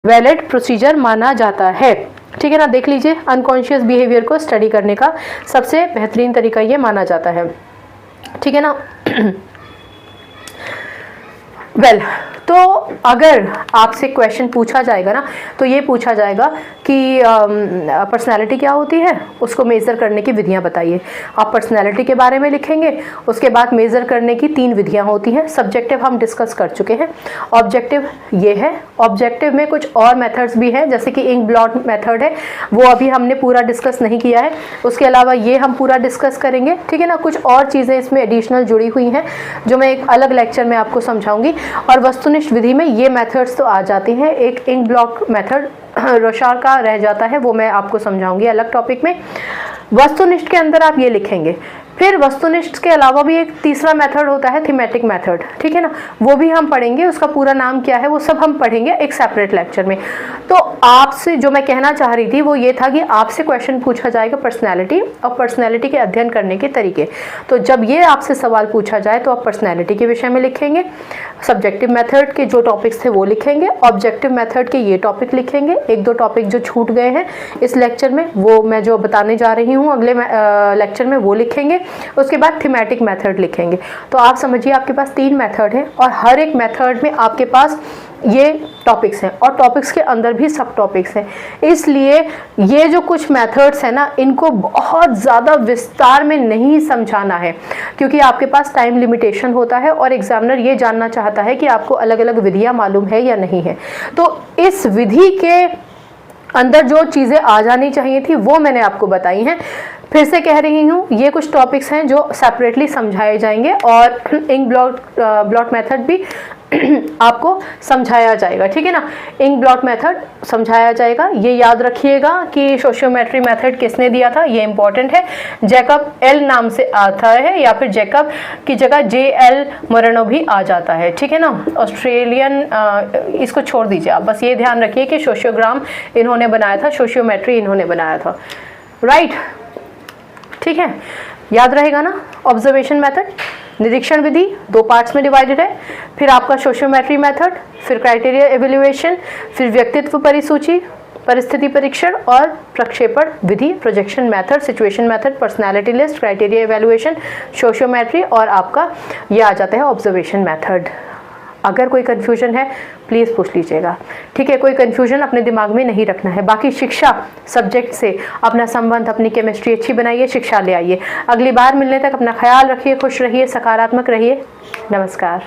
Valid procedure माना जाता है। ठीक है ना, देख लीजिए, अनकॉन्शियस बिहेवियर को स्टडी करने का सबसे बेहतरीन तरीका ये माना जाता है। ठीक है ना। वेल, तो अगर आपसे क्वेश्चन पूछा जाएगा ना, तो ये पूछा जाएगा कि पर्सनालिटी क्या होती है, उसको मेज़र करने की विधियां बताइए। आप पर्सनालिटी के बारे में लिखेंगे, उसके बाद मेज़र करने की 3 विधियां होती हैं। सब्जेक्टिव हम डिस्कस कर चुके हैं, ऑब्जेक्टिव ये है। ऑब्जेक्टिव में कुछ और मेथड्स भी हैं, जैसे कि इंक ब्लॉट मेथड है, वो अभी हमने पूरा डिस्कस नहीं किया है, उसके अलावा ये हम पूरा डिस्कस करेंगे। ठीक है ना, कुछ और चीज़ें इसमें एडिशनल जुड़ी हुई हैं जो मैं एक अलग लेक्चर में आपको समझाऊंगी। और वस्तुनिष्ठ विधि में ये मेथड्स तो आ जाती हैं, एक इंक ब्लॉट मेथड रोशार का रह जाता है, वो मैं आपको समझाऊंगी अलग टॉपिक में। वस्तुनिष्ठ के अंदर आप ये लिखेंगे। फिर वस्तुनिष्ठ के अलावा भी एक तीसरा मेथड होता है, थीमेटिक मेथड। ठीक है ना, वो भी हम पढ़ेंगे, उसका पूरा नाम क्या है वो सब हम पढ़ेंगे एक सेपरेट लेक्चर में। तो आपसे जो मैं कहना चाह रही थी वो ये था कि आपसे क्वेश्चन पूछा जाएगा पर्सनैलिटी और पर्सनैलिटी के अध्ययन करने के तरीके। तो जब ये आपसे सवाल पूछा जाए तो आप पर्सनैलिटी के विषय में लिखेंगे, सब्जेक्टिव मेथड के जो टॉपिक्स थे वो लिखेंगे, ऑब्जेक्टिव मेथड के ये टॉपिक लिखेंगे। 1-2 टॉपिक जो छूट गए हैं इस लेक्चर में वो मैं जो बताने जा रही हूँ अगले लेक्चर में वो लिखेंगे। उसके बाद थीमेटिक मेथड लिखेंगे। तो आप समझिए आपके पास 3 मेथड हैं और हर एक मेथड में आपके पास ये टॉपिक्स हैं और टॉपिक्स के अंदर भी सब टॉपिक्स हैं। इसलिए ये जो कुछ मेथड्स हैं ना, इनको बहुत ज़्यादा विस्तार में नहीं समझाना है, क्योंकि आपके पास टाइम लिमिटेशन होता है और एग्जामिनर ये जानना चाहता है कि आपको अलग अलग विधियाँ मालूम है या नहीं है। तो इस विधि के अंदर जो चीज़ें आ जानी चाहिए थी वो मैंने आपको बताई हैं। फिर से कह रही हूँ, ये कुछ टॉपिक्स हैं जो सेपरेटली समझाए जाएंगे और इंक ब्लॉट मेथड भी आपको समझाया जाएगा। ठीक है ना, इंक ब्लॉट मेथड समझाया जाएगा। ये याद रखिएगा कि सोशियोमेट्री मेथड किसने दिया था, ये इंपॉर्टेंट है। जैकब एल नाम से आता है या फिर जैकब की जगह JL मोरेनो भी आ जाता है। ठीक है ना, ऑस्ट्रेलियन, इसको छोड़ दीजिए आप, बस ये ध्यान रखिए कि सोशियोग्राम इन्होंने बनाया था, सोशियोमेट्री इन्होंने बनाया था। राइट, ठीक है, याद रहेगा ना। ऑब्जर्वेशन मेथड, निरीक्षण विधि 2 पार्ट्स में डिवाइडेड है। फिर आपका सोशियोमेट्री मेथड, फिर क्राइटेरिया एवेल्युएशन, फिर व्यक्तित्व परिसूची, परिस्थिति परीक्षण और प्रक्षेपण विधि, projection method, situation method, personality list, criteria evaluation, sociometry और आपका ये आ जाता है ऑब्जर्वेशन मेथड। अगर कोई कन्फ्यूजन है प्लीज़ पूछ लीजिएगा। ठीक है, कोई कन्फ्यूजन अपने दिमाग में नहीं रखना है। बाकी शिक्षा सब्जेक्ट से अपना संबंध, अपनी केमिस्ट्री अच्छी बनाइए, शिक्षा ले आइए। अगली बार मिलने तक अपना ख्याल रखिए, खुश रहिए, सकारात्मक रहिए। नमस्कार।